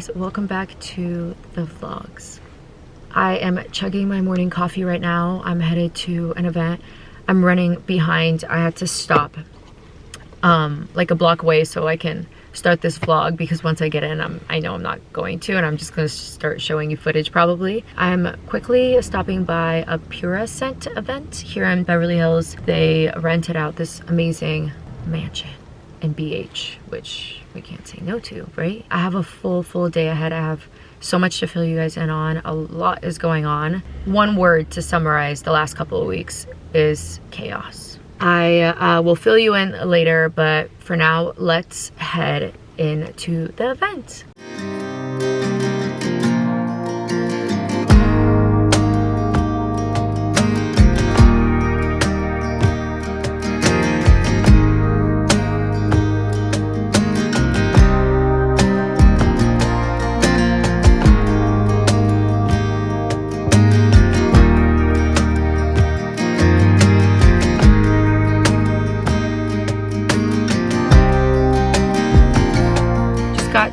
guys, welcome back to the vlogs. I am chugging my morning coffee right now. I'm headed to an event. I'm running behind. I had to stop like a block away so I can start this vlog, because once I get in, I know I'm not going to, and I'm just gonna start showing you footage probably. I'm quickly stopping by a Pura Scent event here in Beverly Hills. They rented out this amazing mansion in BH, which we can't say no to, right? I have a full day ahead. I have so much to fill you guys in on. A lot is going on. One word to summarize the last couple of weeks is chaos. I will fill you in later, but for now, let's head into the event.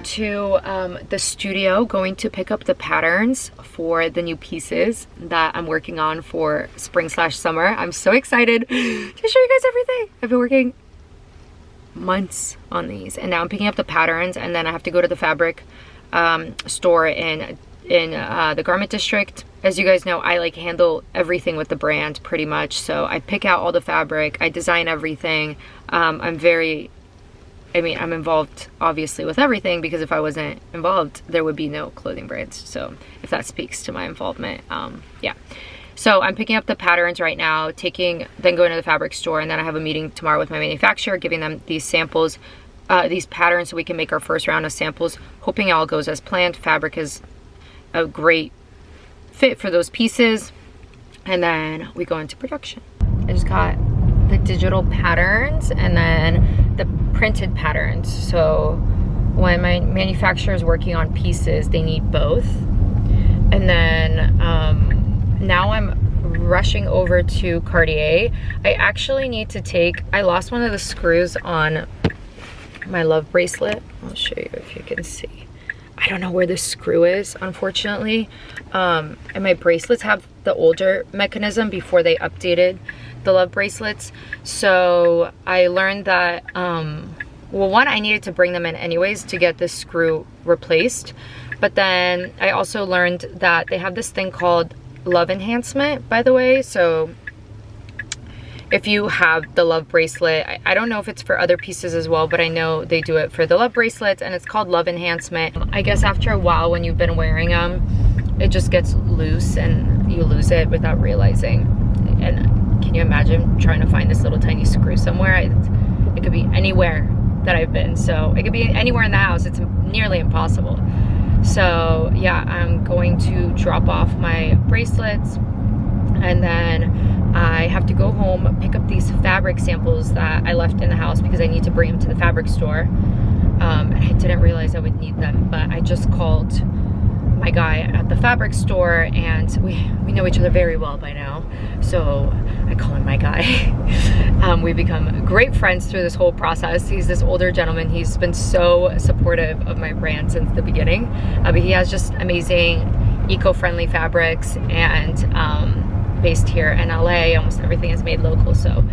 To the studio, going to pick up the patterns for the new pieces that I'm working on for spring/summer. I'm so excited to show you guys everything. I've been working months on these, and now I'm picking up the patterns, and then I have to go to the fabric store in the garment district. As you guys know, I like handle everything with the brand pretty much, so I pick out all the fabric, I design everything. I'm involved obviously with everything, because if I wasn't involved, there would be no clothing brands. So if that speaks to my involvement, yeah. So I'm picking up the patterns right now, then going to the fabric store, and then I have a meeting tomorrow with my manufacturer, giving them these samples, these patterns, so we can make our first round of samples, hoping it all goes as planned. Fabric is a great fit for those pieces, and then we go into production. I just got the digital patterns and then the printed patterns. So when my manufacturer is working on pieces, they need both. And then now I'm rushing over to Cartier. I actually need to I lost one of the screws on my love bracelet. I'll show you if you can see. I don't know where the screw is, unfortunately. And my bracelets have the older mechanism before they updated the love bracelets. So I learned that, well, one, I needed to bring them in anyways to get this screw replaced. But then I also learned that they have this thing called love enhancement, by the way. So if you have the love bracelet, I don't know if it's for other pieces as well, but I know they do it for the love bracelets, and it's called love enhancement. I guess after a while, when you've been wearing them, it just gets loose and you lose it without realizing. And can you imagine trying to find this little tiny screw somewhere? It could be anywhere that I've been, so it could be anywhere in the house. It's nearly impossible. So yeah, I'm going to drop off my bracelets, and then I have to go home, pick up these fabric samples that I left in the house because I need to bring them to the fabric store. And I didn't realize I would need them, but I just called my guy at the fabric store, and we know each other very well by now, so I call him my guy. We've become great friends through this whole process. He's this older gentleman. He's been so supportive of my brand since the beginning, but he has just amazing eco-friendly fabrics, and based here in LA, almost everything is made local. So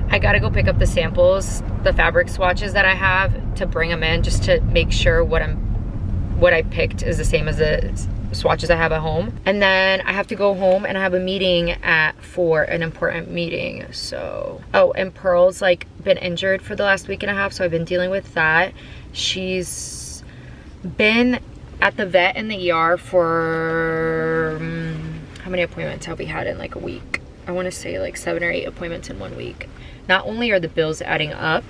I gotta go pick up the samples, the fabric swatches that I have, to bring them in, just to make sure what I picked is the same as the swatches I have at home. And then I have to go home, and I have a meeting for an important meeting. So, oh, and Pearl's like been injured for the last week and a half, so I've been dealing with that. She's been at the vet in the ER for, how many appointments have we had in like a week? I wanna say like 7 or 8 appointments in 1 week. Not only are the bills adding up,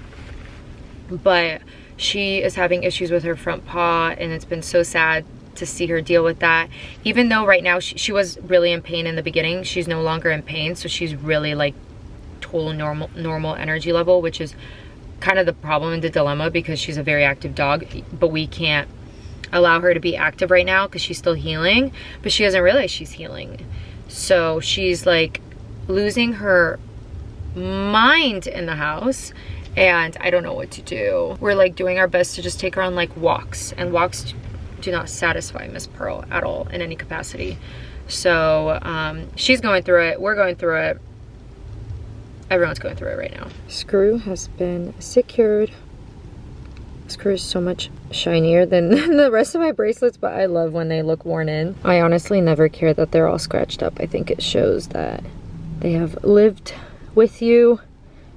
but she is having issues with her front paw, and it's been so sad to see her deal with that. Even though right now she was really in pain in the beginning, she's no longer in pain, so she's really like total normal energy level, which is kind of the problem and the dilemma, because she's a very active dog, but we can't allow her to be active right now because she's still healing, but she doesn't realize she's healing. So she's like losing her mind in the house, and I don't know what to do. We're like doing our best to just take her on like walks, and walks do not satisfy Miss Pearl at all in any capacity. So she's going through it, we're going through it, everyone's going through it right now. Screw has been secured. Screw is so much shinier than the rest of my bracelets, but I love when they look worn in. I honestly never care that they're all scratched up. I think it shows that they have lived with you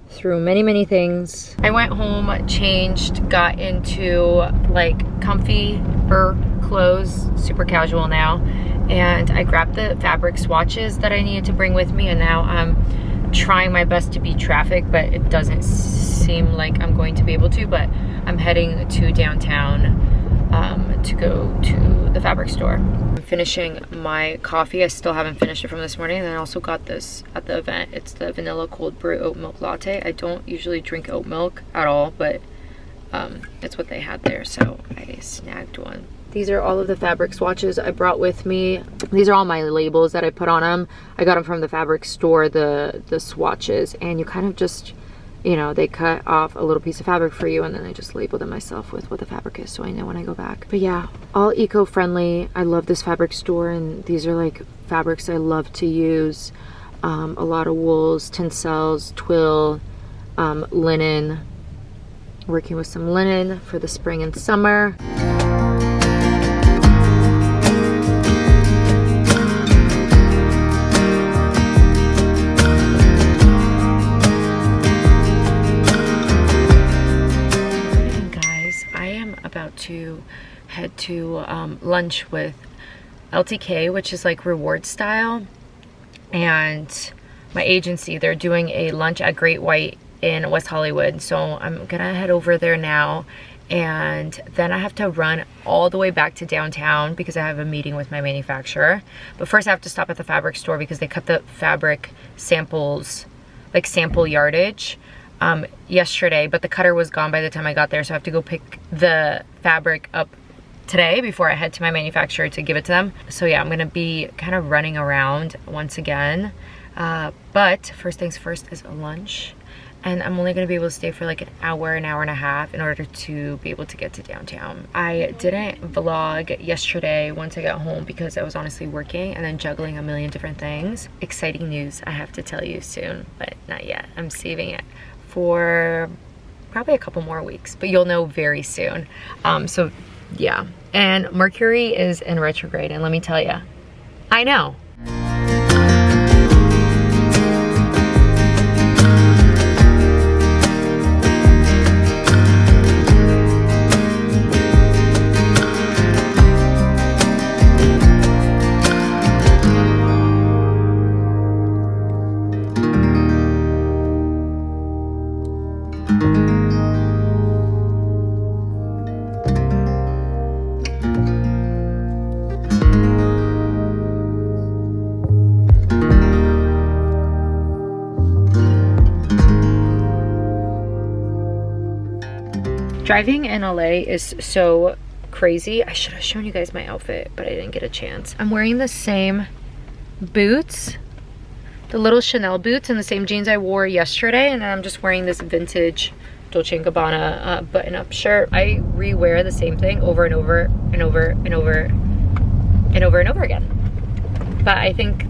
through many things. I went home, changed, got into like comfy-er clothes, super casual now, and I grabbed the fabric swatches that I needed to bring with me, and now I'm trying my best to beat traffic, but it doesn't seem like I'm going to be able to. But I'm heading to downtown to go to the fabric store. I'm finishing my coffee. I still haven't finished it from this morning, and I also got this at the event. It's the vanilla cold brew oat milk latte. I don't usually drink oat milk at all, but it's what they had there, so I snagged one. These are all of the fabric swatches I brought with me. These are all my labels that I put on them. I got them from the fabric store, the swatches, and you kind of just, you know, they cut off a little piece of fabric for you, and then I just labeled it myself with what the fabric is, so I know when I go back. But yeah, all eco-friendly. I love this fabric store, and these are like fabrics I love to use. A lot of wools, tencels, twill, linen. Working with some linen for the spring and summer. About to head to lunch with LTK, which is like reward style, and my agency, they're doing a lunch at Great White in West Hollywood, so I'm gonna head over there now, and then I have to run all the way back to downtown because I have a meeting with my manufacturer. But first I have to stop at the fabric store because they cut the fabric samples, like sample yardage, yesterday, but the cutter was gone by the time I got there, so I have to go pick the fabric up today before I head to my manufacturer to give it to them. So yeah, I'm gonna be kind of running around once again, but first things first is lunch, and I'm only gonna be able to stay for like an hour and a half in order to be able to get to downtown. I didn't vlog yesterday once I got home because I was honestly working and then juggling a million different things. Exciting news I have to tell you soon, but not yet. I'm saving it for probably a couple more weeks, but you'll know very soon. So yeah, and Mercury is in retrograde, and let me tell you, I know. Driving in LA is so crazy. I should have shown you guys my outfit, but I didn't get a chance. I'm wearing the same boots, the little Chanel boots, and the same jeans I wore yesterday, and I'm just wearing this vintage Dolce & Gabbana button-up shirt. I re-wear the same thing over and over and over and over and over and over again. But I think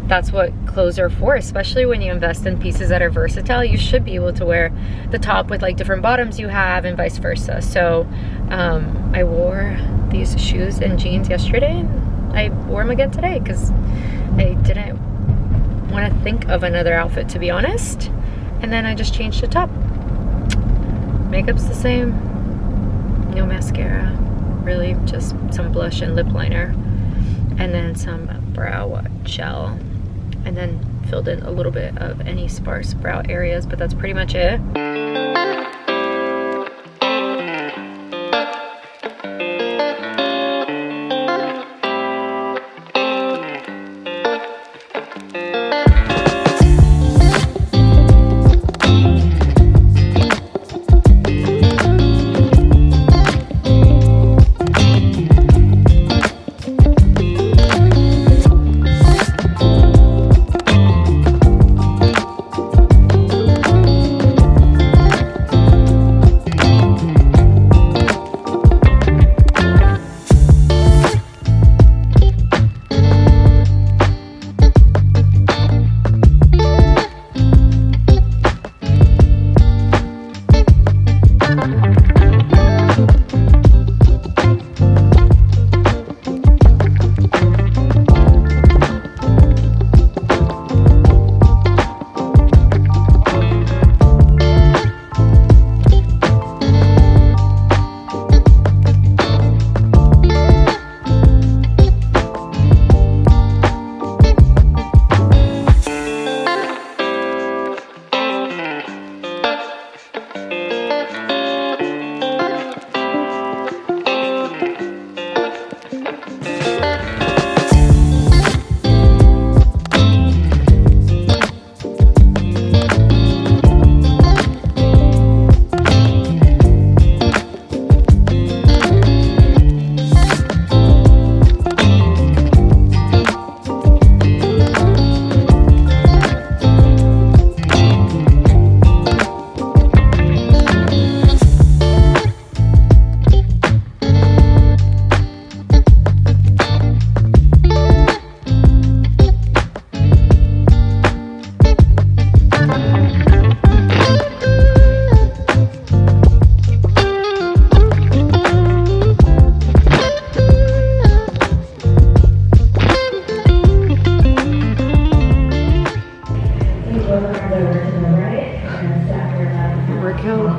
that's what clothes are for, especially when you invest in pieces that are versatile. You should be able to wear the top with like different bottoms you have and vice versa. So I wore these shoes and jeans yesterday, and I wore them again today because I didn't want to think of another outfit, to be honest. And then I just changed the top. Makeup's the same, no mascara, really just some blush and lip liner, and then some brow gel, and then filled in a little bit of any sparse brow areas, but that's pretty much it.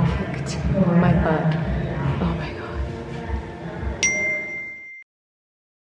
kicked my butt.